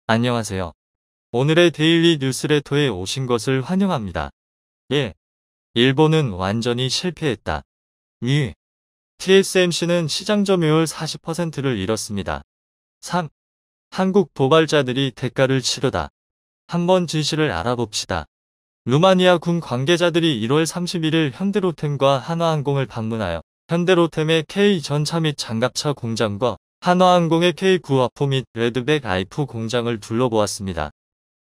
안녕하세요. 오늘의 데일리 뉴스레터에 오신 것을 환영합니다. 1. 일본은 완전히 실패했다. 2. TSMC는 시장 점유율 40%를 잃었습니다. 3. 한국 도발자들이 대가를 치르다. 한번 진실을 알아봅시다. 루마니아 군 관계자들이 1월 31일 현대로템과 한화항공을 방문하여 현대로템의 K 전차 및 장갑차 공장과 한화항공의 K9화포 및 레드백 아이프 공장을 둘러보았습니다.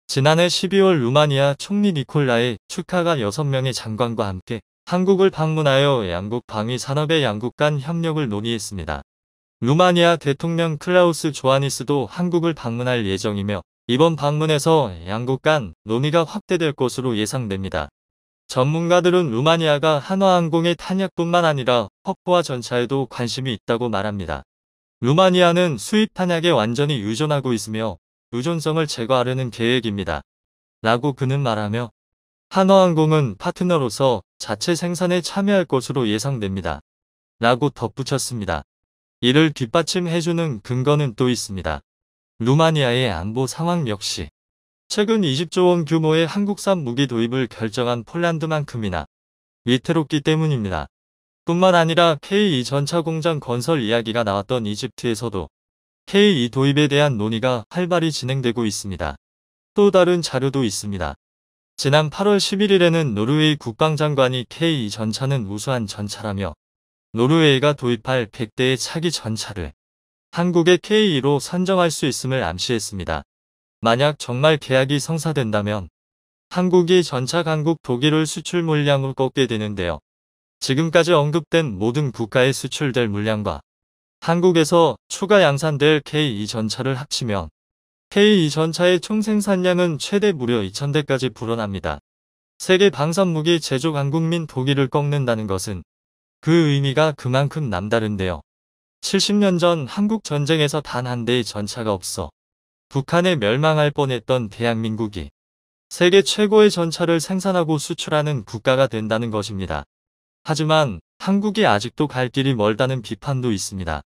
지난해 12월 루마니아 총리 니콜라이 추카가 6명의 장관과 함께 한국을 방문하여 양국 방위 산업의 양국 간 협력을 논의했습니다. 루마니아 대통령 클라우스 조하니스도 한국을 방문할 예정이며 이번 방문에서 양국 간 논의가 확대될 것으로 예상됩니다. 전문가들은 루마니아가 한화항공의 탄약뿐만 아니라 퍼포와 전차에도 관심이 있다고 말합니다. 루마니아는 수입 탄약에 완전히 의존하고 있으며 의존성을 제거하려는 계획입니다. 라고 그는 말하며 한화항공은 파트너로서 자체 생산에 참여할 것으로 예상됩니다. 라고 덧붙였습니다. 이를 뒷받침해주는 근거는 또 있습니다. 루마니아의 안보 상황 역시 최근 20조 원 규모의 한국산 무기 도입을 결정한 폴란드만큼이나 위태롭기 때문입니다. 뿐만 아니라 K2 전차 공장 건설 이야기가 나왔던 이집트에서도 K2 도입에 대한 논의가 활발히 진행되고 있습니다. 또 다른 자료도 있습니다. 지난 8월 11일에는 노르웨이 국방장관이 K2 전차는 우수한 전차라며 노르웨이가 도입할 100대의 차기 전차를 한국의 K2로 선정할 수 있음을 암시했습니다. 만약 정말 계약이 성사된다면 한국이 전차 강국 독일을 수출 물량을 꺾게 되는데요. 지금까지 언급된 모든 국가에 수출될 물량과 한국에서 추가 양산될 K2 전차를 합치면 K2 전차의 총 생산량은 최대 무려 2000대까지 불어납니다. 세계 방산무기 제조 강국민 독일을 꺾는다는 것은 그 의미가 그만큼 남다른데요. 70년 전 한국 전쟁에서 단 한 대의 전차가 없어 북한에 멸망할 뻔했던 대한민국이 세계 최고의 전차를 생산하고 수출하는 국가가 된다는 것입니다. 하지만 한국이 아직도 갈 길이 멀다는 비판도 있습니다.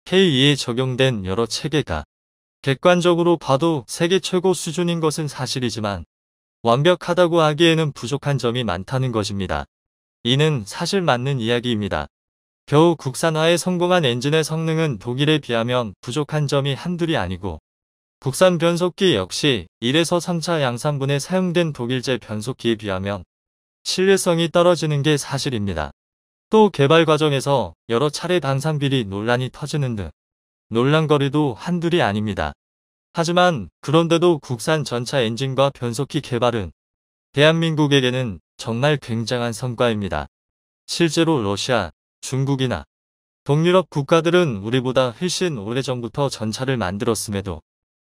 K2에 적용된 여러 체계가 객관적으로 봐도 세계 최고 수준인 것은 사실이지만 완벽하다고 하기에는 부족한 점이 많다는 것입니다. 이는 사실 맞는 이야기입니다. 겨우 국산화에 성공한 엔진의 성능은 독일에 비하면 부족한 점이 한둘이 아니고 국산 변속기 역시 1에서 3차 양산분에 사용된 독일제 변속기에 비하면 신뢰성이 떨어지는 게 사실입니다. 또 개발 과정에서 여러 차례 방산비리 논란이 터지는 등 논란거리도 한둘이 아닙니다. 하지만 그런데도 국산 전차 엔진과 변속기 개발은 대한민국에게는 정말 굉장한 성과입니다. 실제로 러시아, 중국이나 동유럽 국가들은 우리보다 훨씬 오래전부터 전차를 만들었음에도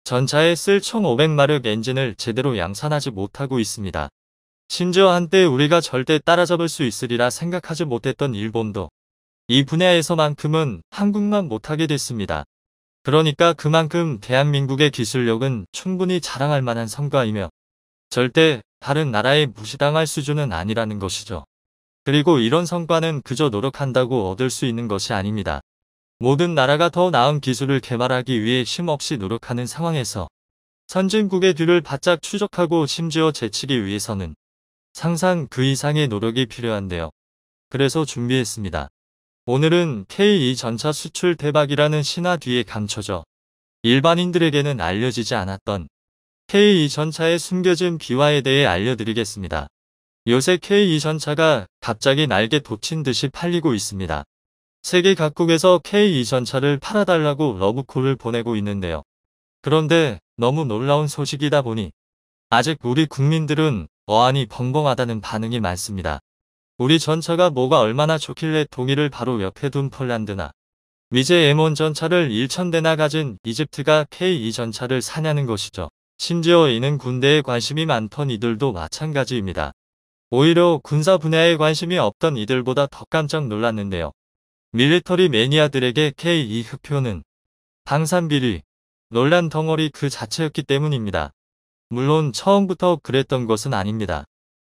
전차에 쓸 1500마력 엔진을 제대로 양산하지 못하고 있습니다. 심지어 한때 우리가 절대 따라잡을 수 있으리라 생각하지 못했던 일본도 이 분야에서만큼은 한국만 못하게 됐습니다. 그러니까 그만큼 대한민국의 기술력은 충분히 자랑할 만한 성과이며 절대 다른 나라에 무시당할 수준은 아니라는 것이죠. 그리고 이런 성과는 그저 노력한다고 얻을 수 있는 것이 아닙니다. 모든 나라가 더 나은 기술을 개발하기 위해 쉼없이 노력하는 상황에서 선진국의 뒤를 바짝 추적하고 심지어 제치기 위해서는 상상 그 이상의 노력이 필요한데요. 그래서 준비했습니다. 오늘은 K2 전차 수출 대박이라는 신화 뒤에 감춰져 일반인들에게는 알려지지 않았던 K2 전차의 숨겨진 비화에 대해 알려드리겠습니다. 요새 K2 전차가 갑자기 날개 돋친 듯이 팔리고 있습니다. 세계 각국에서 K2 전차를 팔아달라고 러브콜을 보내고 있는데요. 그런데 너무 놀라운 소식이다 보니 아직 우리 국민들은 어안이 벙벙하다는 반응이 많습니다. 우리 전차가 뭐가 얼마나 좋길래 독일을 바로 옆에 둔 폴란드나 미제 M1 전차를 1000대나 가진 이집트가 K2 전차를 사냐는 것이죠. 심지어 이는 군대에 관심이 많던 이들도 마찬가지입니다. 오히려 군사 분야에 관심이 없던 이들보다 더 깜짝 놀랐는데요. 밀리터리 매니아들에게 K2 흑표는 방산비리, 논란 덩어리 그 자체였기 때문입니다. 물론 처음부터 그랬던 것은 아닙니다.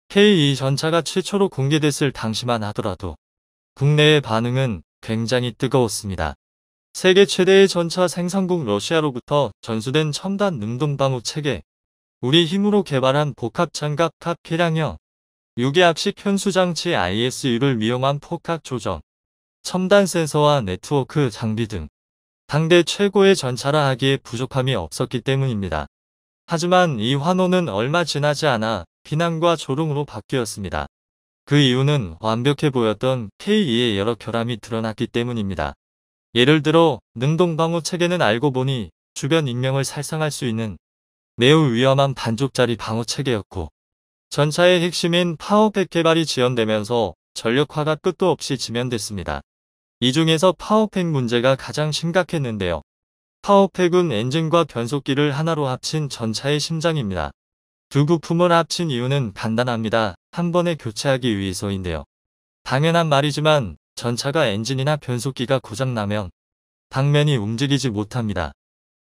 K2 전차가 최초로 공개됐을 당시만 하더라도 국내의 반응은 굉장히 뜨거웠습니다. 세계 최대의 전차 생산국 러시아로부터 전수된 첨단 능동방어 체계, 우리 힘으로 개발한 복합장갑 탑 개량형, 유기압식 현수장치 ISU를 이용한 폭각 조정, 첨단 센서와 네트워크 장비 등 당대 최고의 전차라 하기에 부족함이 없었기 때문입니다. 하지만 이 환호는 얼마 지나지 않아 비난과 조롱으로 바뀌었습니다. 그 이유는 완벽해 보였던 K2의 여러 결함이 드러났기 때문입니다. 예를 들어 능동방어 체계는 알고 보니 주변 인명을 살상할 수 있는 매우 위험한 반쪽짜리 방어 체계였고, 전차의 핵심인 파워팩 개발이 지연되면서 전력화가 끝도 없이 지연됐습니다. 이 중에서 파워팩 문제가 가장 심각했는데요. 파워팩은 엔진과 변속기를 하나로 합친 전차의 심장입니다. 두 부품을 합친 이유는 간단합니다. 한 번에 교체하기 위해서인데요. 당연한 말이지만 전차가 엔진이나 변속기가 고장나면 당면이 움직이지 못합니다.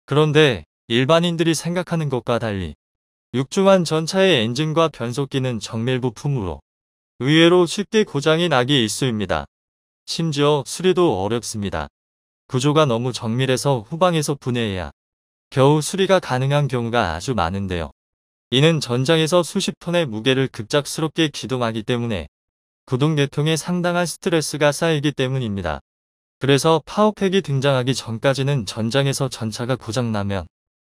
그런데 일반인들이 생각하는 것과 달리 육중한 전차의 엔진과 변속기는 정밀 부품으로 의외로 쉽게 고장이 나기 일쑤입니다. 심지어 수리도 어렵습니다. 구조가 너무 정밀해서 후방에서 분해해야 겨우 수리가 가능한 경우가 아주 많은데요. 이는 전장에서 수십 톤의 무게를 급작스럽게 기동하기 때문에 구동 계통에 상당한 스트레스가 쌓이기 때문입니다. 그래서 파워팩이 등장하기 전까지는 전장에서 전차가 고장나면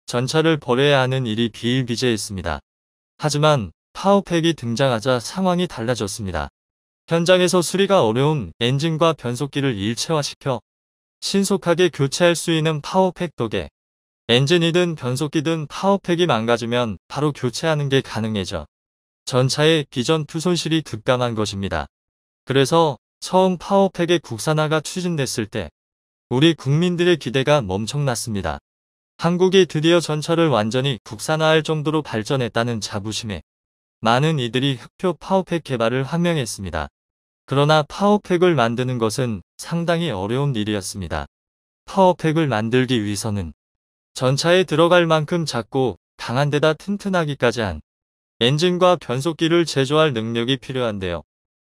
전차를 버려야 하는 일이 비일비재했습니다. 하지만 파워팩이 등장하자 상황이 달라졌습니다. 현장에서 수리가 어려운 엔진과 변속기를 일체화시켜 신속하게 교체할 수 있는 파워팩 덕에 엔진이든 변속기든 파워팩이 망가지면 바로 교체하는 게 가능해져 전차의 비전투 손실이 급감한 것입니다. 그래서 처음 파워팩의 국산화가 추진됐을 때 우리 국민들의 기대가 엄청났습니다. 한국이 드디어 전차를 완전히 국산화할 정도로 발전했다는 자부심에 많은 이들이 흑표 파워팩 개발을 환영했습니다. 그러나 파워팩을 만드는 것은 상당히 어려운 일이었습니다. 파워팩을 만들기 위해서는 전차에 들어갈 만큼 작고 강한 데다 튼튼하기까지 한 엔진과 변속기를 제조할 능력이 필요한데요.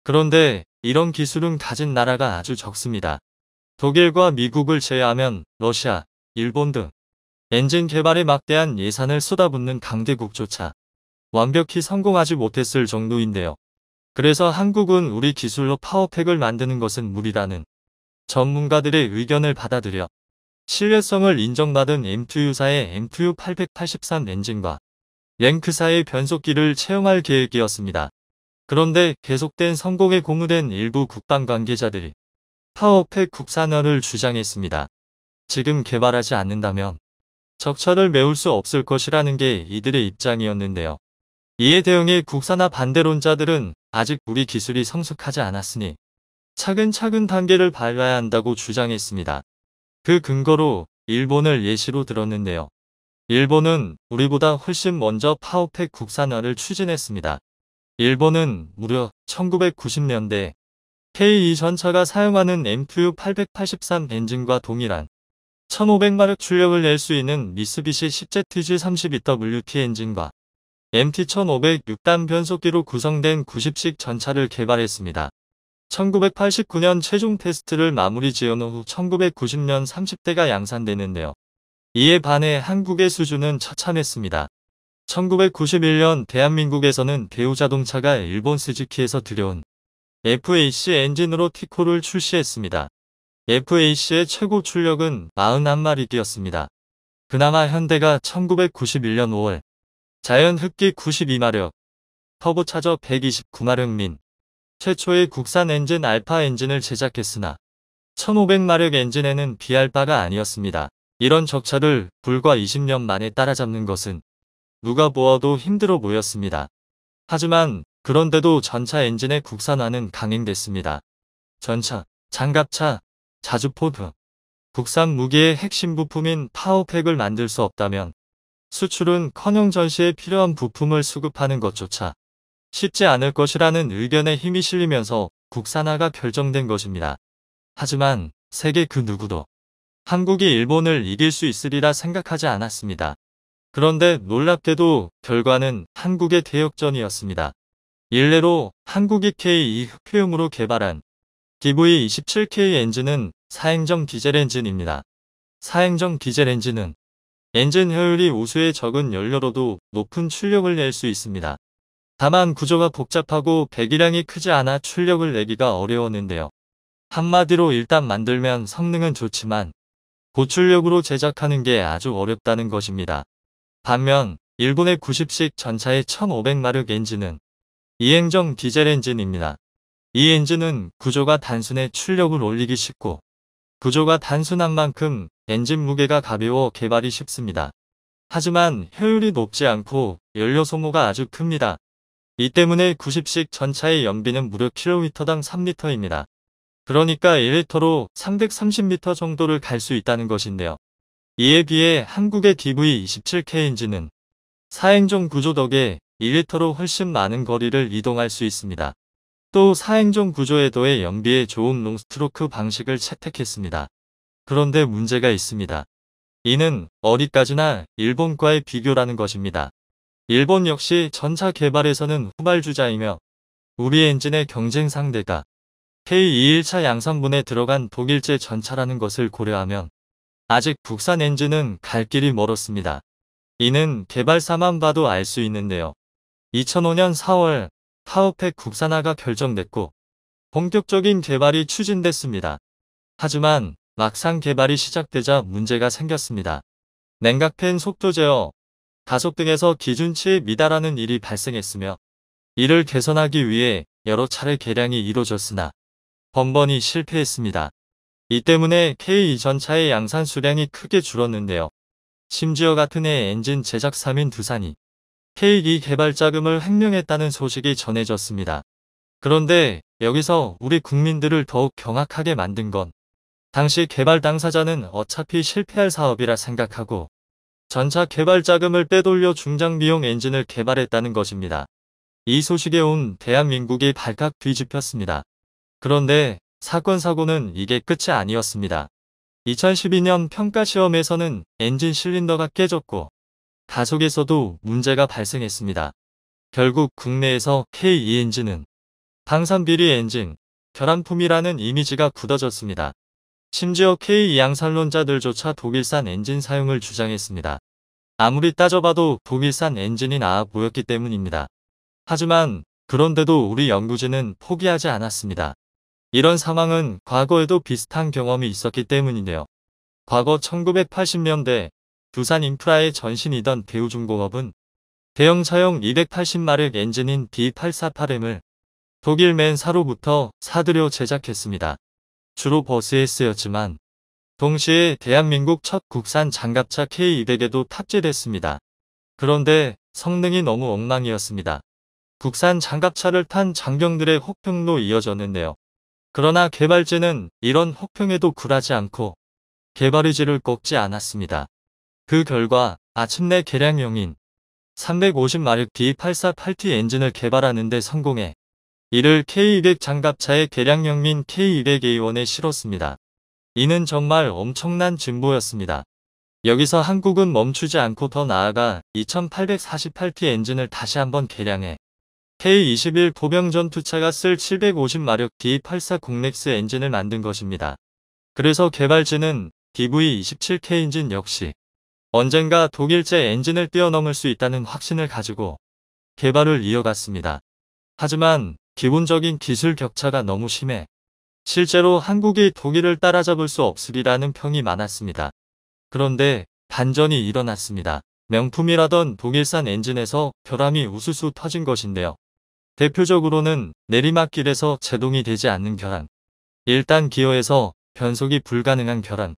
그런데 이런 기술은 가진 나라가 아주 적습니다. 독일과 미국을 제외하면 러시아, 일본 등 엔진 개발에 막대한 예산을 쏟아붓는 강대국조차 완벽히 성공하지 못했을 정도인데요. 그래서 한국은 우리 기술로 파워팩을 만드는 것은 무리라는 전문가들의 의견을 받아들여 신뢰성을 인정받은 M2U사의 M2U883 엔진과 랭크사의 변속기를 채용할 계획이었습니다. 그런데 계속된 성공에 공유된 일부 국방 관계자들이 파워팩 국산화를 주장했습니다. 지금 개발하지 않는다면 적처를 메울 수 없을 것이라는 게 이들의 입장이었는데요. 이에 대응해 국산화 반대론자들은 아직 우리 기술이 성숙하지 않았으니 차근차근 단계를 밟아야 한다고 주장했습니다. 그 근거로 일본을 예시로 들었는데요. 일본은 우리보다 훨씬 먼저 파워팩 국산화를 추진했습니다. 일본은 무려 1990년대 K2 전차가 사용하는 M2U883 엔진과 동일한 1500마력 출력을 낼 수 있는 미쓰비시 CZG32WT 엔진과 MT1500 6단 변속기로 구성된 90식 전차를 개발했습니다. 1989년 최종 테스트를 마무리 지은 후 1990년 30대가 양산되는데요. 이에 반해 한국의 수준은 처참했습니다. 1991년 대한민국에서는 대우자동차가 일본 스즈키에서 들여온 FAC 엔진으로 티코를 출시했습니다. FAC의 최고 출력은 41마력이었습니다. 그나마 현대가 1991년 5월 자연 흡기 92마력, 터보차저 129마력 민 최초의 국산 엔진 알파 엔진을 제작했으나 1500마력 엔진에는 비할 바가 아니었습니다. 이런 적차를 불과 20년 만에 따라잡는 것은 누가 보아도 힘들어 보였습니다. 하지만 그런데도 전차 엔진의 국산화는 강행됐습니다. 전차, 장갑차, 자주포 등 국산 무기의 핵심 부품인 파워팩을 만들 수 없다면 수출은커녕 전시에 필요한 부품을 수급하는 것조차 쉽지 않을 것이라는 의견에 힘이 실리면서 국산화가 결정된 것입니다. 하지만 세계 그 누구도 한국이 일본을 이길 수 있으리라 생각하지 않았습니다. 그런데 놀랍게도 결과는 한국의 대역전이었습니다. 일례로 한국이 K2 흑표용으로 개발한 DV27K 엔진은 사행정 디젤 엔진입니다. 사행정 디젤 엔진은 엔진 효율이 우수해 적은 연료로도 높은 출력을 낼 수 있습니다. 다만 구조가 복잡하고 배기량이 크지 않아 출력을 내기가 어려웠는데요. 한마디로 일단 만들면 성능은 좋지만 고출력으로 제작하는 게 아주 어렵다는 것입니다. 반면 일본의 90식 전차의 1500마력 엔진은 이행정 디젤 엔진입니다. 이 엔진은 구조가 단순해 출력을 올리기 쉽고 구조가 단순한 만큼 엔진 무게가 가벼워 개발이 쉽습니다. 하지만 효율이 높지 않고 연료 소모가 아주 큽니다. 이 때문에 90식 전차의 연비는 무려 km당 3리터입니다. 그러니까 1리터로 330m 정도를 갈 수 있다는 것인데요. 이에 비해 한국의 DV27K 엔진은 사행정 구조 덕에 1리터로 훨씬 많은 거리를 이동할 수 있습니다. 또 사행정 구조에 더해 연비에 좋은 롱스트로크 방식을 채택했습니다. 그런데 문제가 있습니다. 이는 어디까지나 일본과의 비교라는 것입니다. 일본 역시 전차 개발에서는 후발주자이며 우리 엔진의 경쟁 상대가 K21차 양산분에 들어간 독일제 전차라는 것을 고려하면 아직 국산 엔진은 갈 길이 멀었습니다. 이는 개발사만 봐도 알 수 있는데요. 2005년 4월 파워팩 국산화가 결정됐고 본격적인 개발이 추진됐습니다. 하지만 막상 개발이 시작되자 문제가 생겼습니다. 냉각팬 속도 제어, 가속 등에서 기준치에 미달하는 일이 발생했으며 이를 개선하기 위해 여러 차례 개량이 이루어졌으나 번번이 실패했습니다. 이 때문에 K2 전차의 양산 수량이 크게 줄었는데요. 심지어 같은 해 엔진 제작사인 두산이 K2 개발 자금을 횡령했다는 소식이 전해졌습니다. 그런데 여기서 우리 국민들을 더욱 경악하게 만든 건 당시 개발 당사자는 어차피 실패할 사업이라 생각하고 전차 개발 자금을 빼돌려 중장비용 엔진을 개발했다는 것입니다. 이 소식에 온 대한민국이 발칵 뒤집혔습니다. 그런데 사건 사고는 이게 끝이 아니었습니다. 2012년 평가시험에서는 엔진 실린더가 깨졌고 가속에서도 문제가 발생했습니다. 결국 국내에서 K2 엔진은 방산비리 엔진, 결함품이라는 이미지가 굳어졌습니다. 심지어 K2 양산론자들조차 독일산 엔진 사용을 주장했습니다. 아무리 따져봐도 독일산 엔진이 나아 보였기 때문입니다. 하지만 그런데도 우리 연구진은 포기하지 않았습니다. 이런 상황은 과거에도 비슷한 경험이 있었기 때문인데요. 과거 1980년대 두산 인프라의 전신이던 대우중공업은 대형차용 280마력 엔진인 D848M을 독일 맨사로부터 사들여 제작했습니다. 주로 버스에 쓰였지만 동시에 대한민국 첫 국산 장갑차 K200에도 탑재됐습니다. 그런데 성능이 너무 엉망이었습니다. 국산 장갑차를 탄 장병들의 혹평로 이어졌는데요. 그러나 개발진은 이런 혹평에도 굴하지 않고 개발 의지를 꺾지 않았습니다. 그 결과 마침내 개량형인 350마력 D848T 엔진을 개발하는 데 성공해 이를 K200 장갑차의 개량형인 K200A1에 실었습니다. 이는 정말 엄청난 진보였습니다. 여기서 한국은 멈추지 않고 더 나아가 2848T 엔진을 다시 한번 개량해 K21 보병 전투차가 쓸 750마력 D84 공렉스 엔진을 만든 것입니다. 그래서 개발진은 DV27K 엔진 역시 언젠가 독일제 엔진을 뛰어넘을 수 있다는 확신을 가지고 개발을 이어갔습니다. 하지만 기본적인 기술 격차가 너무 심해 실제로 한국이 독일을 따라잡을 수 없으리라는 평이 많았습니다. 그런데 반전이 일어났습니다. 명품이라던 독일산 엔진에서 결함이 우수수 터진 것인데요. 대표적으로는 내리막길에서 제동이 되지 않는 결함, 1단 기어에서 변속이 불가능한 결함,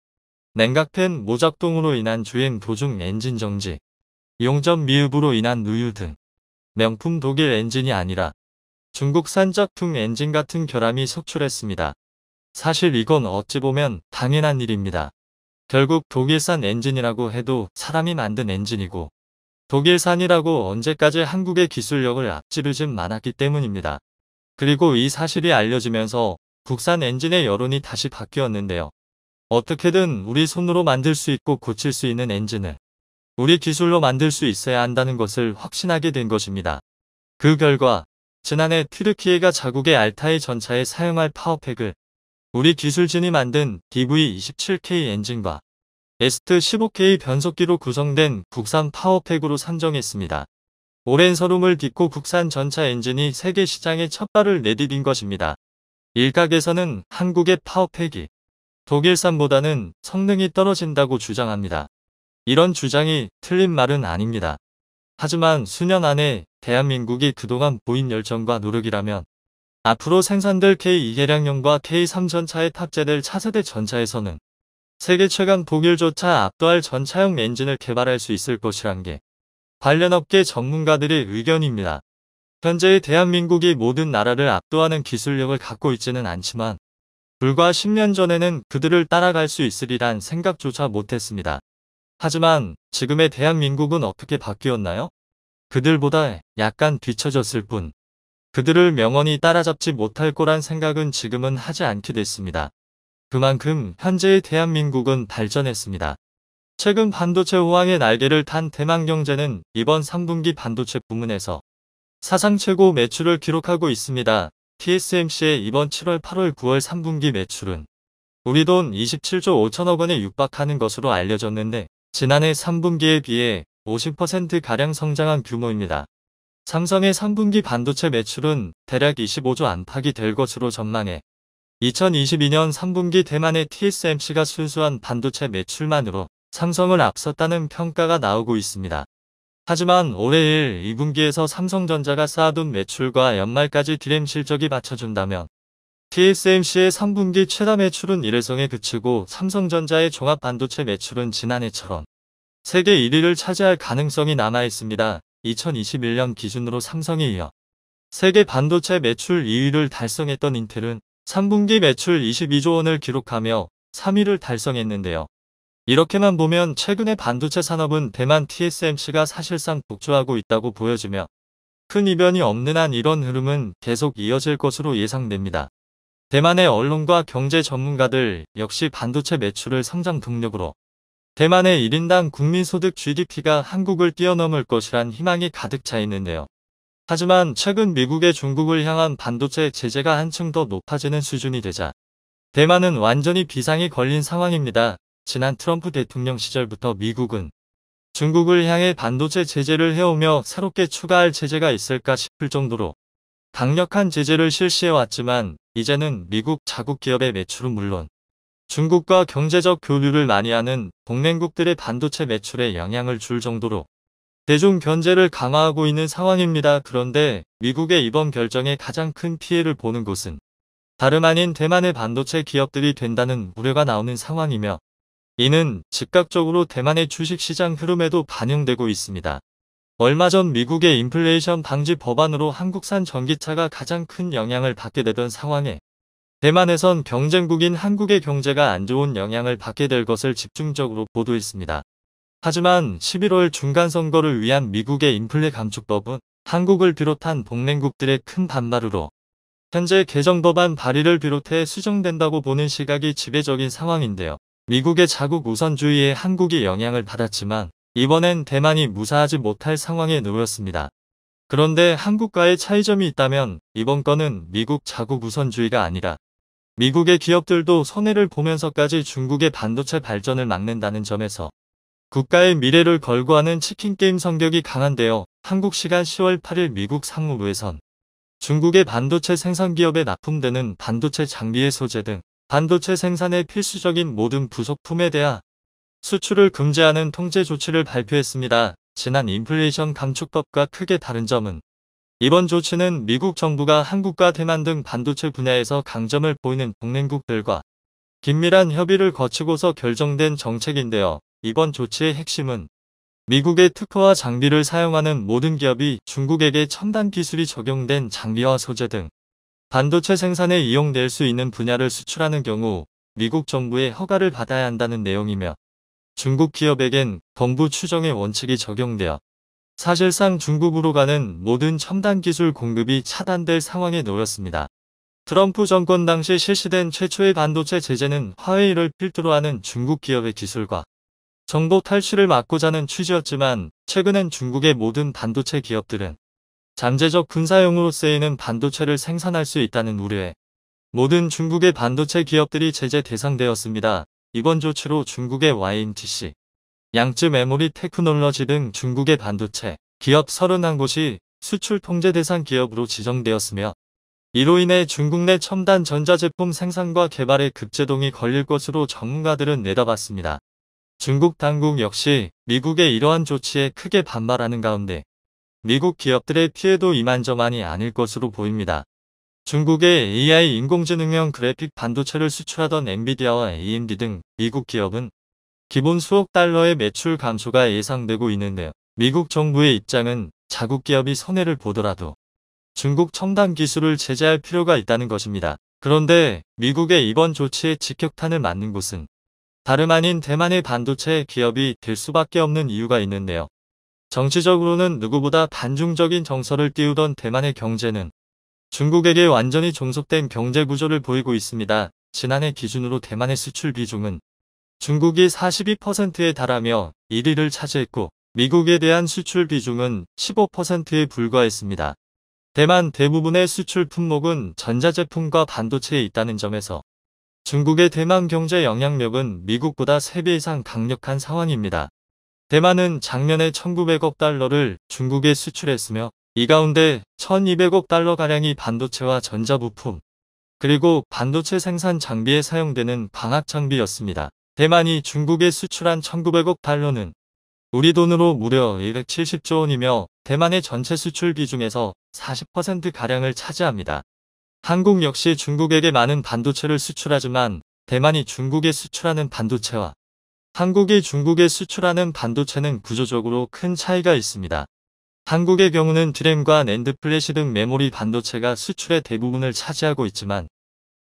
냉각팬 모작동으로 인한 주행 도중 엔진 정지, 용접 미흡으로 인한 누유 등 명품 독일 엔진이 아니라 중국산 짝퉁 엔진 같은 결함이 속출했습니다. 사실 이건 어찌 보면 당연한 일입니다. 결국 독일산 엔진이라고 해도 사람이 만든 엔진이고 독일산이라고 언제까지 한국의 기술력을 앞지르진 않았기 때문입니다. 그리고 이 사실이 알려지면서 국산 엔진의 여론이 다시 바뀌었는데요. 어떻게든 우리 손으로 만들 수 있고 고칠 수 있는 엔진을 우리 기술로 만들 수 있어야 한다는 것을 확신하게 된 것입니다. 그 결과 지난해 튀르키예가 자국의 알타이 전차에 사용할 파워팩을 우리 기술진이 만든 DV27K 엔진과 ST15K 변속기로 구성된 국산 파워팩으로 산정했습니다. 오랜 서름을 딛고 국산 전차 엔진이 세계 시장에 첫 발을 내디딘 것입니다. 일각에서는 한국의 파워팩이 독일산보다는 성능이 떨어진다고 주장합니다. 이런 주장이 틀린 말은 아닙니다. 하지만 수년 안에 대한민국이 그동안 보인 열정과 노력이라면 앞으로 생산될 K2 개량형과 K3 전차에 탑재될 차세대 전차에서는 세계 최강 독일조차 압도할 전차형 엔진을 개발할 수 있을 것이란 게 관련 업계 전문가들의 의견입니다. 현재의 대한민국이 모든 나라를 압도하는 기술력을 갖고 있지는 않지만 불과 10년 전에는 그들을 따라갈 수 있으리란 생각조차 못했습니다. 하지만 지금의 대한민국은 어떻게 바뀌었나요? 그들보다 약간 뒤처졌을 뿐 그들을 명언이 따라잡지 못할 거란 생각은 지금은 하지 않게 됐습니다. 그만큼 현재의 대한민국은 발전했습니다. 최근 반도체 호황의 날개를 탄 대만경제는 이번 3분기 반도체 부문에서 사상 최고 매출을 기록하고 있습니다. TSMC의 이번 7월, 8월, 9월 3분기 매출은 우리 돈 27조 5천억 원에 육박하는 것으로 알려졌는데 지난해 3분기에 비해 50%가량 성장한 규모입니다. 삼성의 3분기 반도체 매출은 대략 25조 안팎이 될 것으로 전망해 2022년 3분기 대만의 TSMC가 순수한 반도체 매출만으로 삼성을 앞섰다는 평가가 나오고 있습니다. 하지만 올해 2분기에서 삼성전자가 쌓아둔 매출과 연말까지 디램 실적이 받쳐준다면 TSMC의 3분기 최다 매출은 일회성에 그치고 삼성전자의 종합반도체 매출은 지난해처럼 세계 1위를 차지할 가능성이 남아있습니다. 2021년 기준으로 삼성에 이어 세계 반도체 매출 2위를 달성했던 인텔은 3분기 매출 22조 원을 기록하며 3위를 달성했는데요. 이렇게만 보면 최근의 반도체 산업은 대만 TSMC가 사실상 독주하고 있다고 보여지며 큰 이변이 없는 한 이런 흐름은 계속 이어질 것으로 예상됩니다. 대만의 언론과 경제 전문가들 역시 반도체 매출을 성장 동력으로 대만의 1인당 국민소득 GDP가 한국을 뛰어넘을 것이란 희망이 가득 차 있는데요. 하지만 최근 미국의 중국을 향한 반도체 제재가 한층 더 높아지는 수준이 되자 대만은 완전히 비상이 걸린 상황입니다. 지난 트럼프 대통령 시절부터 미국은 중국을 향해 반도체 제재를 해오며 새롭게 추가할 제재가 있을까 싶을 정도로 강력한 제재를 실시해왔지만 이제는 미국 자국 기업의 매출은 물론 중국과 경제적 교류를 많이 하는 동맹국들의 반도체 매출에 영향을 줄 정도로 대중 견제를 강화하고 있는 상황입니다. 그런데 미국의 이번 결정에 가장 큰 피해를 보는 곳은 다름 아닌 대만의 반도체 기업들이 된다는 우려가 나오는 상황이며 이는 즉각적으로 대만의 주식시장 흐름에도 반영되고 있습니다. 얼마 전 미국의 인플레이션 방지 법안으로 한국산 전기차가 가장 큰 영향을 받게 되던 상황에 대만에선 경쟁국인 한국의 경제가 안 좋은 영향을 받게 될 것을 집중적으로 보도했습니다. 하지만 11월 중간선거를 위한 미국의 인플레 감축법은 한국을 비롯한 동맹국들의 큰 반발으로 현재 개정법안 발의를 비롯해 수정된다고 보는 시각이 지배적인 상황인데요. 미국의 자국 우선주의에 한국이 영향을 받았지만 이번엔 대만이 무사하지 못할 상황에 놓였습니다. 그런데 한국과의 차이점이 있다면 이번 건은 미국 자국 우선주의가 아니라 미국의 기업들도 손해를 보면서까지 중국의 반도체 발전을 막는다는 점에서 국가의 미래를 걸고 하는 치킨게임 성격이 강한데요. 한국 시간 10월 8일 미국 상무부에선 중국의 반도체 생산기업에 납품되는 반도체 장비의 소재 등 반도체 생산에 필수적인 모든 부속품에 대한 수출을 금지하는 통제 조치를 발표했습니다. 지난 인플레이션 감축법과 크게 다른 점은 이번 조치는 미국 정부가 한국과 대만 등 반도체 분야에서 강점을 보이는 동맹국들과 긴밀한 협의를 거치고서 결정된 정책인데요. 이번 조치의 핵심은 미국의 특허와 장비를 사용하는 모든 기업이 중국에게 첨단 기술이 적용된 장비와 소재 등 반도체 생산에 이용될 수 있는 분야를 수출하는 경우 미국 정부의 허가를 받아야 한다는 내용이며 중국 기업에겐 정부 추정의 원칙이 적용되어 사실상 중국으로 가는 모든 첨단 기술 공급이 차단될 상황에 놓였습니다. 트럼프 정권 당시 실시된 최초의 반도체 제재는 화웨이를 필두로 하는 중국 기업의 기술과 정보 탈취를 막고자 하는 취지였지만 최근엔 중국의 모든 반도체 기업들은 잠재적 군사용으로 쓰이는 반도체를 생산할 수 있다는 우려에 모든 중국의 반도체 기업들이 제재 대상되었습니다. 이번 조치로 중국의 YMTC, 양쯔 메모리 테크놀러지 등 중국의 반도체 기업 31곳이 수출 통제 대상 기업으로 지정되었으며 이로 인해 중국 내 첨단 전자제품 생산과 개발에 급제동이 걸릴 것으로 전문가들은 내다봤습니다. 중국 당국 역시 미국의 이러한 조치에 크게 반발하는 가운데 미국 기업들의 피해도 이만저만이 아닐 것으로 보입니다. 중국의 AI 인공지능형 그래픽 반도체를 수출하던 엔비디아와 AMD 등 미국 기업은 기본 수억 달러의 매출 감소가 예상되고 있는데요. 미국 정부의 입장은 자국 기업이 손해를 보더라도 중국 첨단 기술을 제재할 필요가 있다는 것입니다. 그런데 미국의 이번 조치에 직격탄을 맞는 곳은 다름 아닌 대만의 반도체 기업이 될 수밖에 없는 이유가 있는데요. 정치적으로는 누구보다 반중적인 정서를 띄우던 대만의 경제는 중국에게 완전히 종속된 경제 구조를 보이고 있습니다. 지난해 기준으로 대만의 수출 비중은 중국이 42%에 달하며 1위를 차지했고 미국에 대한 수출 비중은 15%에 불과했습니다. 대만 대부분의 수출 품목은 전자제품과 반도체에 있다는 점에서 중국의 대만 경제 영향력은 미국보다 3배 이상 강력한 상황입니다. 대만은 작년에 1900억 달러를 중국에 수출했으며 이 가운데 1200억 달러가량이 반도체와 전자부품, 그리고 반도체 생산 장비에 사용되는 광학 장비였습니다. 대만이 중국에 수출한 1900억 달러는 우리 돈으로 무려 270조 원이며 대만의 전체 수출 비중에서 40%가량을 차지합니다. 한국 역시 중국에게 많은 반도체를 수출하지만 대만이 중국에 수출하는 반도체와 한국이 중국에 수출하는 반도체는 구조적으로 큰 차이가 있습니다. 한국의 경우는 DRAM과 낸드 플래시 등 메모리 반도체가 수출의 대부분을 차지하고 있지만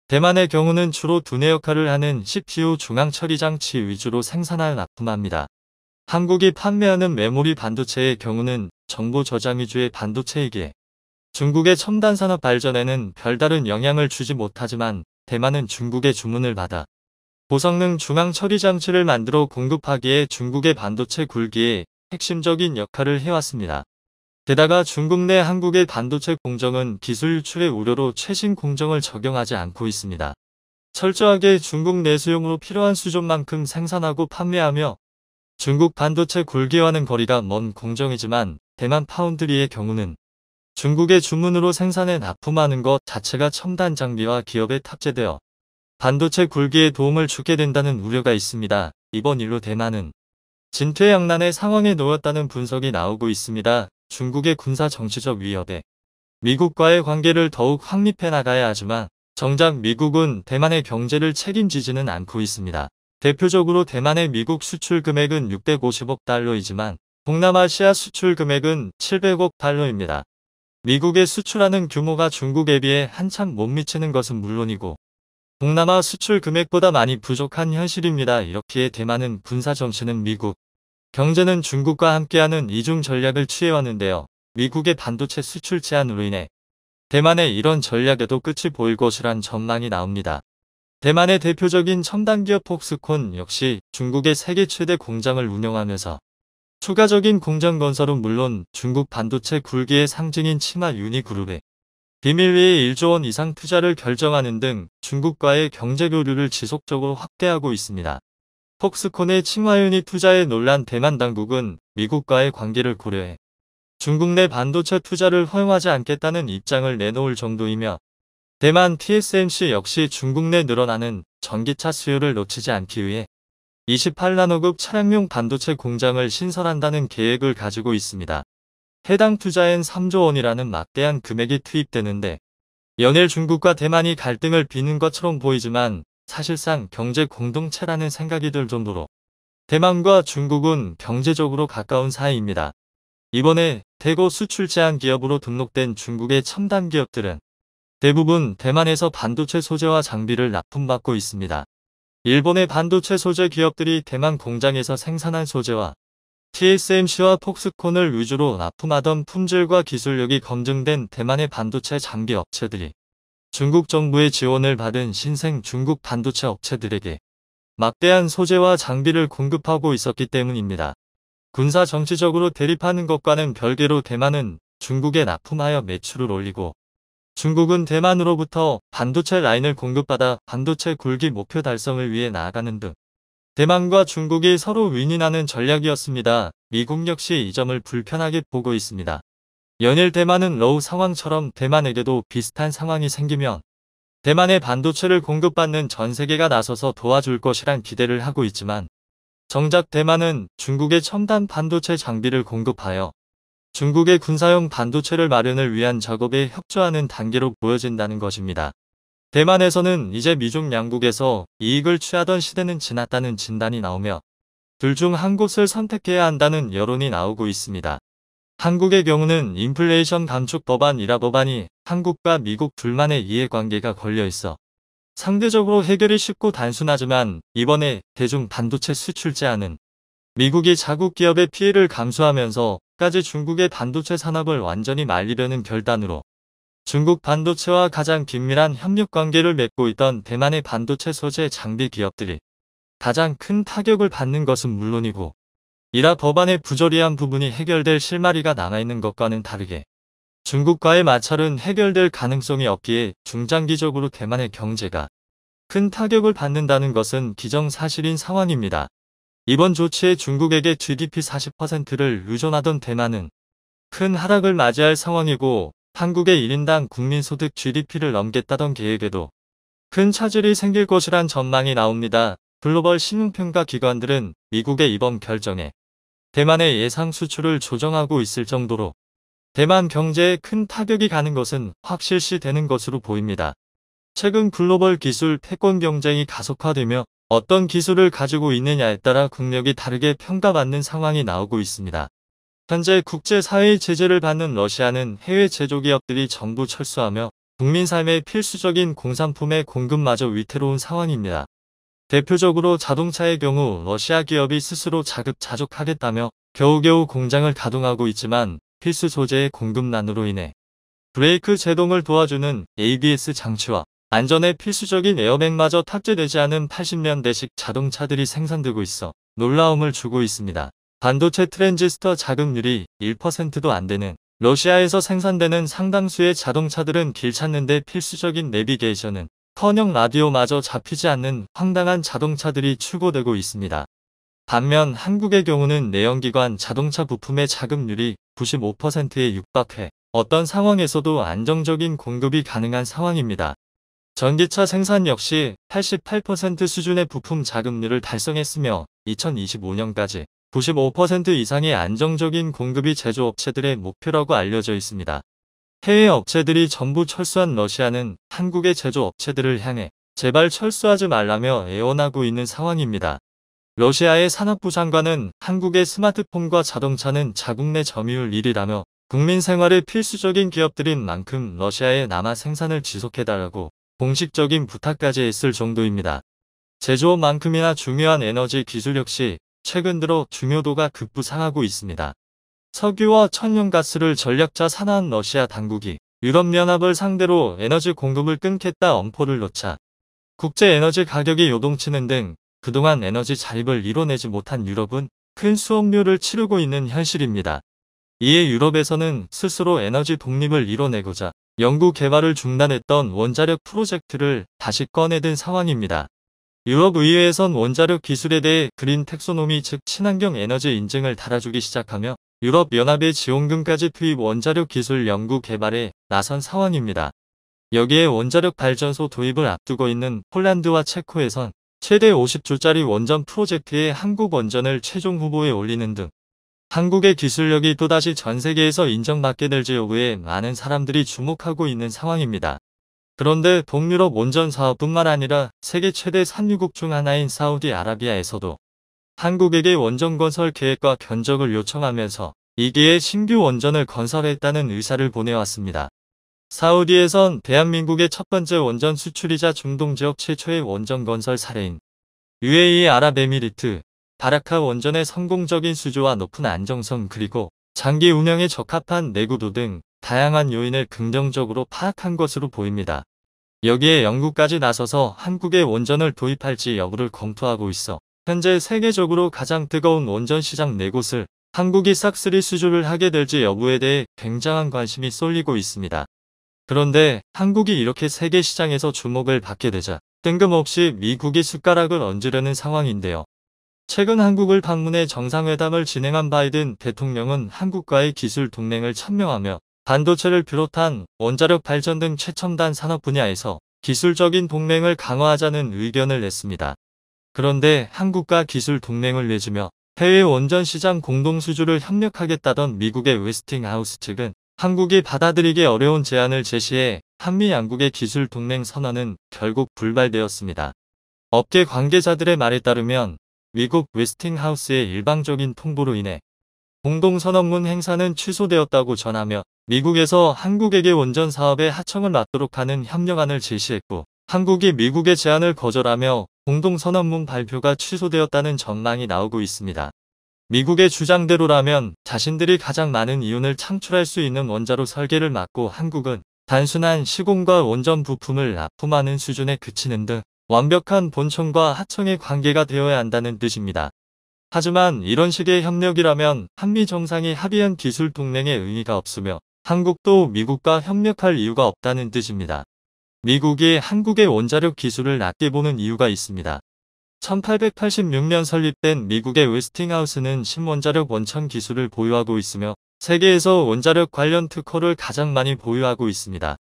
대만의 경우는 주로 두뇌 역할을 하는 CPU 중앙 처리 장치 위주로 생산하여 납품합니다. 한국이 판매하는 메모리 반도체의 경우는 정보 저장 위주의 반도체이기에 중국의 첨단 산업 발전에는 별다른 영향을 주지 못하지만 대만은 중국의 주문을 받아 고성능 중앙 처리 장치를 만들어 공급하기에 중국의 반도체 굴기에 핵심적인 역할을 해왔습니다. 게다가 중국 내 한국의 반도체 공정은 기술 유출의 우려로 최신 공정을 적용하지 않고 있습니다. 철저하게 중국 내수용으로 필요한 수준만큼 생산하고 판매하며 중국 반도체 굴기와는 거리가 먼 공정이지만 대만 파운드리의 경우는 중국의 주문으로 생산해 납품하는 것 자체가 첨단 장비와 기업에 탑재되어 반도체 굴기에 도움을 주게 된다는 우려가 있습니다. 이번 일로 대만은 진퇴양난의 상황에 놓였다는 분석이 나오고 있습니다. 중국의 군사 정치적 위협에 미국과의 관계를 더욱 확립해 나가야 하지만 정작 미국은 대만의 경제를 책임지지는 않고 있습니다. 대표적으로 대만의 미국 수출 금액은 650억 달러이지만 동남아시아 수출 금액은 700억 달러입니다. 미국에 수출하는 규모가 중국에 비해 한참 못 미치는 것은 물론이고 동남아 수출 금액보다 많이 부족한 현실입니다. 이렇기에 대만은 군사 정치는 미국, 경제는 중국과 함께하는 이중 전략을 취해왔는데요. 미국의 반도체 수출 제한으로 인해 대만의 이런 전략에도 끝이 보일 것이란 전망이 나옵니다. 대만의 대표적인 첨단기업 폭스콘 역시 중국의 세계 최대 공장을 운영하면서 추가적인 공장 건설은 물론 중국 반도체 굴기의 상징인 치마 유니그룹에 비밀리에 1조 원 이상 투자를 결정하는 등 중국과의 경제교류를 지속적으로 확대하고 있습니다. 폭스콘의 칭화유니 투자에 놀란 대만 당국은 미국과의 관계를 고려해 중국 내 반도체 투자를 허용하지 않겠다는 입장을 내놓을 정도이며 대만 TSMC 역시 중국 내 늘어나는 전기차 수요를 놓치지 않기 위해 28나노급 차량용 반도체 공장을 신설한다는 계획을 가지고 있습니다. 해당 투자엔 3조 원이라는 막대한 금액이 투입되는데 연일 중국과 대만이 갈등을 빚는 것처럼 보이지만 사실상 경제 공동체라는 생각이 들 정도로 대만과 중국은 경제적으로 가까운 사이입니다. 이번에 대거 수출 제한 기업으로 등록된 중국의 첨단 기업들은 대부분 대만에서 반도체 소재와 장비를 납품받고 있습니다. 일본의 반도체 소재 기업들이 대만 공장에서 생산한 소재와 TSMC와 폭스콘을 위주로 납품하던 품질과 기술력이 검증된 대만의 반도체 장비 업체들이 중국 정부의 지원을 받은 신생 중국 반도체 업체들에게 막대한 소재와 장비를 공급하고 있었기 때문입니다. 군사 정치적으로 대립하는 것과는 별개로 대만은 중국에 납품하여 매출을 올리고 중국은 대만으로부터 반도체 라인을 공급받아 반도체 굴기 목표 달성을 위해 나아가는 등 대만과 중국이 서로 윈윈하는 전략이었습니다. 미국 역시 이 점을 불편하게 보고 있습니다. 연일 대만은 러우 상황처럼 대만에게도 비슷한 상황이 생기면 대만의 반도체를 공급받는 전 세계가 나서서 도와줄 것이란 기대를 하고 있지만 정작 대만은 중국의 첨단 반도체 장비를 공급하여 중국의 군사용 반도체를 마련을 위한 작업에 협조하는 단계로 보여진다는 것입니다. 대만에서는 이제 미중 양국에서 이익을 취하던 시대는 지났다는 진단이 나오며 둘 중 한 곳을 선택해야 한다는 여론이 나오고 있습니다. 한국의 경우는 인플레이션 감축 법안 일하 법안이 한국과 미국 둘만의 이해관계가 걸려있어 상대적으로 해결이 쉽고 단순하지만 이번에 대중 반도체 수출 제한은 미국이 자국 기업의 피해를 감수하면서까지 중국의 반도체 산업을 완전히 말리려는 결단으로 중국 반도체와 가장 긴밀한 협력 관계를 맺고 있던 대만의 반도체 소재 장비 기업들이 가장 큰 타격을 받는 것은 물론이고 이라 법안의 부조리한 부분이 해결될 실마리가 남아있는 것과는 다르게 중국과의 마찰은 해결될 가능성이 없기에 중장기적으로 대만의 경제가 큰 타격을 받는다는 것은 기정사실인 상황입니다. 이번 조치에 중국에게 GDP 40%를 의존하던 대만은 큰 하락을 맞이할 상황이고 한국의 1인당 국민소득 GDP를 넘겠다던 계획에도 큰 차질이 생길 것이란 전망이 나옵니다. 글로벌 신용평가 기관들은 미국의 이번 결정에 대만의 예상 수출을 조정하고 있을 정도로 대만 경제에 큰 타격이 가는 것은 확실시되는 것으로 보입니다. 최근 글로벌 기술 패권 경쟁이 가속화되며 어떤 기술을 가지고 있느냐에 따라 국력이 다르게 평가받는 상황이 나오고 있습니다. 현재 국제사회의 제재를 받는 러시아는 해외 제조기업들이 전부 철수하며 국민 삶의 필수적인 공산품의 공급마저 위태로운 상황입니다. 대표적으로 자동차의 경우 러시아 기업이 스스로 자급자족하겠다며 겨우겨우 공장을 가동하고 있지만 필수 소재의 공급난으로 인해 브레이크 제동을 도와주는 ABS 장치와 안전에 필수적인 에어백마저 탑재되지 않은 80년대식 자동차들이 생산되고 있어 놀라움을 주고 있습니다. 반도체 트랜지스터 자급률이 1%도 안 되는 러시아에서 생산되는 상당수의 자동차들은 길 찾는 데 필수적인 내비게이션은 커녕 라디오마저 잡히지 않는 황당한 자동차들이 출고되고 있습니다. 반면 한국의 경우는 내연기관 자동차 부품의 자급률이 95%에 육박해 어떤 상황에서도 안정적인 공급이 가능한 상황입니다. 전기차 생산 역시 88% 수준의 부품 자급률을 달성했으며 2025년까지 95% 이상의 안정적인 공급이 제조업체들의 목표라고 알려져 있습니다. 해외 업체들이 전부 철수한 러시아는 한국의 제조업체들을 향해 제발 철수하지 말라며 애원하고 있는 상황입니다. 러시아의 산업부 장관은 한국의 스마트폰과 자동차는 자국 내 점유율 1위라며 국민 생활에 필수적인 기업들인 만큼 러시아에 남아 생산을 지속해달라고 공식적인 부탁까지 했을 정도입니다. 제조업만큼이나 중요한 에너지 기술 역시 최근 들어 중요도가 급부상하고 있습니다. 석유와 천연가스를 전략자 산화한 러시아 당국이 유럽연합을 상대로 에너지 공급을 끊겠다 엄포를 놓자 국제에너지 가격이 요동치는 등 그동안 에너지 자립을 이뤄내지 못한 유럽은 큰 수업료를 치르고 있는 현실입니다. 이에 유럽에서는 스스로 에너지 독립을 이뤄내고자 연구 개발을 중단했던 원자력 프로젝트를 다시 꺼내든 상황입니다. 유럽의회에선 원자력 기술에 대해 그린 텍소노미 즉 친환경 에너지 인증을 달아주기 시작하며 유럽연합의 지원금까지 투입 원자력 기술 연구 개발에 나선 상황입니다. 여기에 원자력 발전소 도입을 앞두고 있는 폴란드와 체코에선 최대 50조짜리 원전 프로젝트에 한국 원전을 최종 후보에 올리는 등 한국의 기술력이 또다시 전 세계에서 인정받게 될지 여부에 많은 사람들이 주목하고 있는 상황입니다. 그런데 동유럽 원전 사업뿐만 아니라 세계 최대 산유국 중 하나인 사우디아라비아에서도 한국에게 원전 건설 계획과 견적을 요청하면서 이기에 신규 원전을 건설했다는 의사를 보내왔습니다. 사우디에선 대한민국의 첫 번째 원전 수출이자 중동 지역 최초의 원전 건설 사례인 UAE 아랍에미리트 바라카 원전의 성공적인 수주와 높은 안정성 그리고 장기 운영에 적합한 내구도 등 다양한 요인을 긍정적으로 파악한 것으로 보입니다. 여기에 영국까지 나서서 한국에 원전을 도입할지 여부를 검토하고 있어 현재 세계적으로 가장 뜨거운 원전 시장 4곳을 한국이 싹쓸이 수주를 하게 될지 여부에 대해 굉장한 관심이 쏠리고 있습니다. 그런데 한국이 이렇게 세계 시장에서 주목을 받게 되자 뜬금없이 미국이 숟가락을 얹으려는 상황인데요. 최근 한국을 방문해 정상회담을 진행한 바이든 대통령은 한국과의 기술 동맹을 천명하며 반도체를 비롯한 원자력 발전 등 최첨단 산업 분야에서 기술적인 동맹을 강화하자는 의견을 냈습니다. 그런데 한국과 기술 동맹을 맺으며 해외 원전 시장 공동 수주를 협력하겠다던 미국의 웨스팅하우스 측은 한국이 받아들이기 어려운 제안을 제시해 한미 양국의 기술 동맹 선언은 결국 불발되었습니다. 업계 관계자들의 말에 따르면 미국 웨스팅하우스의 일방적인 통보로 인해 공동선언문 행사는 취소되었다고 전하며 미국에서 한국에게 원전 사업에 하청을 맡도록 하는 협력안을 제시했고 한국이 미국의 제안을 거절하며 공동선언문 발표가 취소되었다는 전망이 나오고 있습니다. 미국의 주장대로라면 자신들이 가장 많은 이윤을 창출할 수 있는 원자로 설계를 맡고 한국은 단순한 시공과 원전 부품을 납품하는 수준에 그치는 등 완벽한 본청과 하청의 관계가 되어야 한다는 뜻입니다. 하지만 이런 식의 협력이라면 한미 정상이 합의한 기술 동맹에 의미가 없으며 한국도 미국과 협력할 이유가 없다는 뜻입니다. 미국이 한국의 원자력 기술을 낮게 보는 이유가 있습니다. 1886년 설립된 미국의 웨스팅하우스는 신원자력 원천 기술을 보유하고 있으며 세계에서 원자력 관련 특허를 가장 많이 보유하고 있습니다.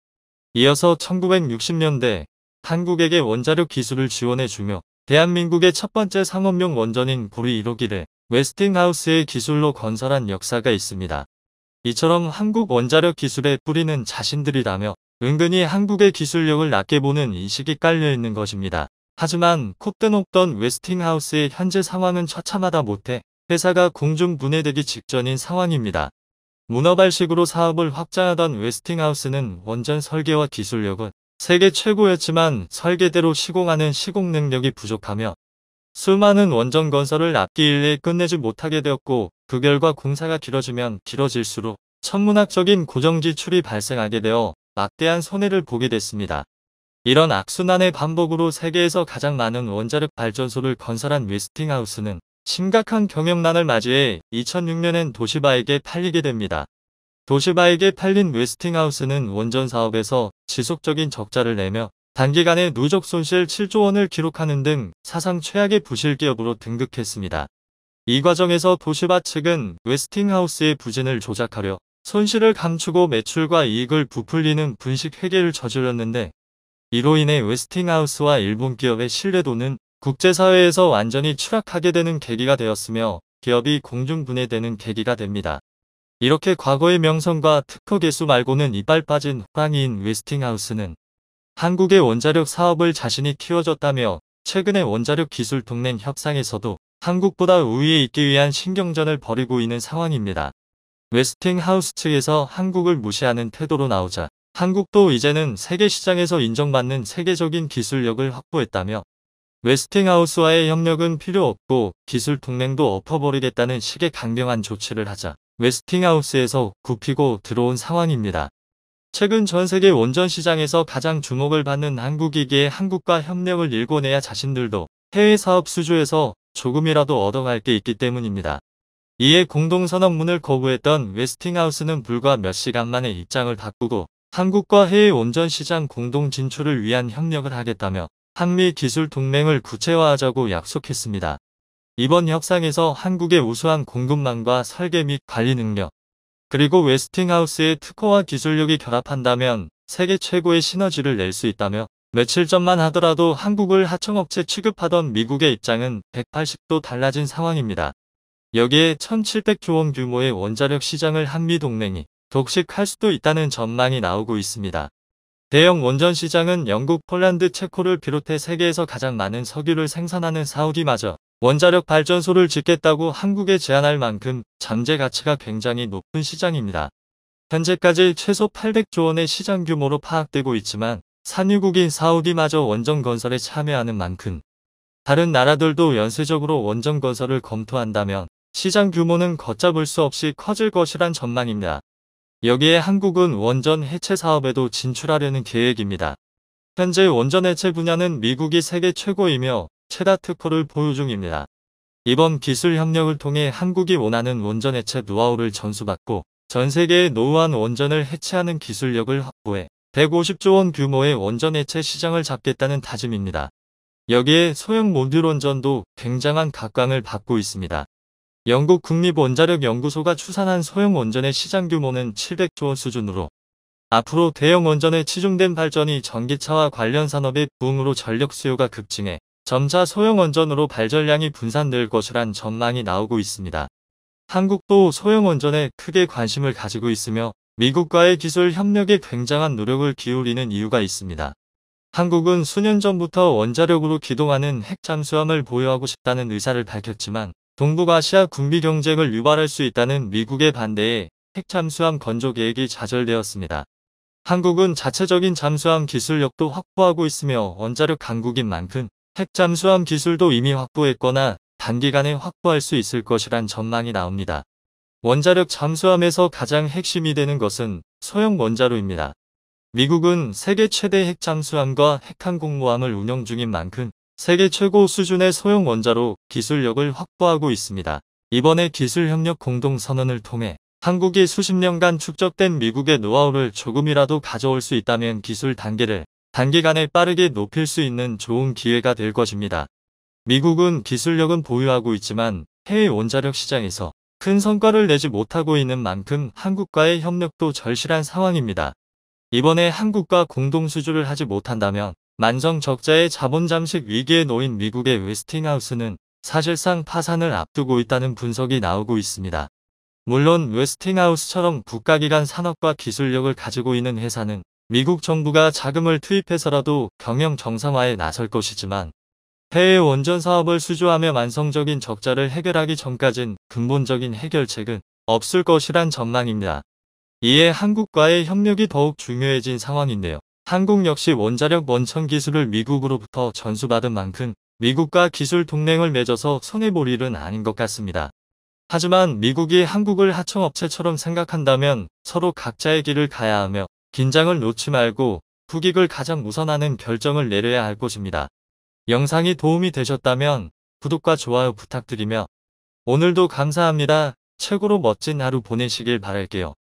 이어서 1960년대 한국에게 원자력 기술을 지원해주며 대한민국의 첫 번째 상업용 원전인 고리 1호기를 웨스팅하우스의 기술로 건설한 역사가 있습니다. 이처럼 한국 원자력 기술의 뿌리는 자신들이라며 은근히 한국의 기술력을 낮게 보는 인식이 깔려있는 것입니다. 하지만 콧대놓던 웨스팅하우스의 현재 상황은 처참하다 못해 회사가 공중 분해되기 직전인 상황입니다. 문어발식으로 사업을 확장하던 웨스팅하우스는 원전 설계와 기술력은 세계 최고였지만 설계대로 시공하는 시공 능력이 부족하며 수많은 원전 건설을 앞기 일에 끝내지 못하게 되었고 그 결과 공사가 길어지면 길어질수록 천문학적인 고정 지출이 발생하게 되어 막대한 손해를 보게 됐습니다. 이런 악순환의 반복으로 세계에서 가장 많은 원자력 발전소를 건설한 웨스팅하우스는 심각한 경영난을 맞이해 2006년엔 도시바에게 팔리게 됩니다. 도시바에게 팔린 웨스팅하우스는 원전 사업에서 지속적인 적자를 내며 단기간에 누적 손실 7조 원을 기록하는 등 사상 최악의 부실 기업으로 등극했습니다. 이 과정에서 도시바 측은 웨스팅하우스의 부진을 조작하려 손실을 감추고 매출과 이익을 부풀리는 분식 회계를 저질렀는데 이로 인해 웨스팅하우스와 일본 기업의 신뢰도는 국제사회에서 완전히 추락하게 되는 계기가 되었으며 기업이 공중분해되는 계기가 됩니다. 이렇게 과거의 명성과 특허 개수 말고는 이빨 빠진 호랑이인 웨스팅하우스는 한국의 원자력 사업을 자신이 키워줬다며 최근의 원자력 기술 동맹 협상에서도 한국보다 우위에 있기 위한 신경전을 벌이고 있는 상황입니다. 웨스팅하우스 측에서 한국을 무시하는 태도로 나오자 한국도 이제는 세계 시장에서 인정받는 세계적인 기술력을 확보했다며 웨스팅하우스와의 협력은 필요 없고 기술 동맹도 엎어버리겠다는 식의 강경한 조치를 하자 웨스팅하우스에서 굽히고 들어온 상황입니다. 최근 전세계 원전 시장에서 가장 주목을 받는 한국이기에 한국과 협력을 일궈내야 자신들도 해외 사업 수주에서 조금이라도 얻어갈 게 있기 때문입니다. 이에 공동선언문을 거부했던 웨스팅하우스는 불과 몇 시간 만에 입장을 바꾸고 한국과 해외 원전 시장 공동 진출을 위한 협력을 하겠다며 한미 기술 동맹을 구체화하자고 약속했습니다. 이번 협상에서 한국의 우수한 공급망과 설계 및 관리 능력, 그리고 웨스팅하우스의 특허와 기술력이 결합한다면 세계 최고의 시너지를 낼 수 있다며 며칠 전만 하더라도 한국을 하청업체 취급하던 미국의 입장은 180도 달라진 상황입니다. 여기에 1700조 원 규모의 원자력 시장을 한미 동맹이 독식할 수도 있다는 전망이 나오고 있습니다. 대형 원전 시장은 영국, 폴란드, 체코를 비롯해 세계에서 가장 많은 석유를 생산하는 사우디마저 원자력 발전소를 짓겠다고 한국에 제안할 만큼 잠재 가치가 굉장히 높은 시장입니다. 현재까지 최소 800조 원의 시장 규모로 파악되고 있지만 산유국인 사우디마저 원전 건설에 참여하는 만큼 다른 나라들도 연쇄적으로 원전 건설을 검토한다면 시장 규모는 걷잡을 수 없이 커질 것이란 전망입니다. 여기에 한국은 원전 해체 사업에도 진출하려는 계획입니다. 현재 원전 해체 분야는 미국이 세계 최고이며 최다 특허를 보유 중입니다. 이번 기술 협력을 통해 한국이 원하는 원전 해체 노하우를 전수받고 전 세계의 노후한 원전을 해체하는 기술력을 확보해 150조 원 규모의 원전 해체 시장을 잡겠다는 다짐입니다. 여기에 소형 모듈 원전도 굉장한 각광을 받고 있습니다. 영국 국립원자력연구소가 추산한 소형 원전의 시장 규모는 700조 원 수준으로 앞으로 대형 원전에 치중된 발전이 전기차와 관련 산업의 부흥으로 전력 수요가 급증해 점차 소형 원전으로 발전량이 분산될 것이란 전망이 나오고 있습니다. 한국도 소형 원전에 크게 관심을 가지고 있으며 미국과의 기술 협력에 굉장한 노력을 기울이는 이유가 있습니다. 한국은 수년 전부터 원자력으로 기동하는 핵 잠수함을 보유하고 싶다는 의사를 밝혔지만 동북아시아 군비 경쟁을 유발할 수 있다는 미국의 반대에 핵 잠수함 건조 계획이 좌절되었습니다. 한국은 자체적인 잠수함 기술력도 확보하고 있으며 원자력 강국인 만큼 핵 잠수함 기술도 이미 확보했거나 단기간에 확보할 수 있을 것이란 전망이 나옵니다. 원자력 잠수함에서 가장 핵심이 되는 것은 소형 원자로입니다. 미국은 세계 최대 핵 잠수함과 핵항공모함을 운영 중인 만큼 세계 최고 수준의 소형 원자로 기술력을 확보하고 있습니다. 이번에 기술협력 공동선언을 통해 한국이 수십 년간 축적된 미국의 노하우를 조금이라도 가져올 수 있다면 기술 단계를 단기간에 빠르게 높일 수 있는 좋은 기회가 될 것입니다. 미국은 기술력은 보유하고 있지만 해외 원자력 시장에서 큰 성과를 내지 못하고 있는 만큼 한국과의 협력도 절실한 상황입니다. 이번에 한국과 공동수주를 하지 못한다면 만성 적자의 자본 잠식 위기에 놓인 미국의 웨스팅하우스는 사실상 파산을 앞두고 있다는 분석이 나오고 있습니다. 물론 웨스팅하우스처럼 국가기관 산업과 기술력을 가지고 있는 회사는 미국 정부가 자금을 투입해서라도 경영 정상화에 나설 것이지만 해외 원전 사업을 수주하며 만성적인 적자를 해결하기 전까진 근본적인 해결책은 없을 것이란 전망입니다. 이에 한국과의 협력이 더욱 중요해진 상황인데요. 한국 역시 원자력 원천 기술을 미국으로부터 전수받은 만큼 미국과 기술 동맹을 맺어서 손해볼 일은 아닌 것 같습니다. 하지만 미국이 한국을 하청업체처럼 생각한다면 서로 각자의 길을 가야 하며 긴장을 놓지 말고 국익을 가장 우선하는 결정을 내려야 할 것입니다. 영상이 도움이 되셨다면 구독과 좋아요 부탁드리며 오늘도 감사합니다. 최고로 멋진 하루 보내시길 바랄게요.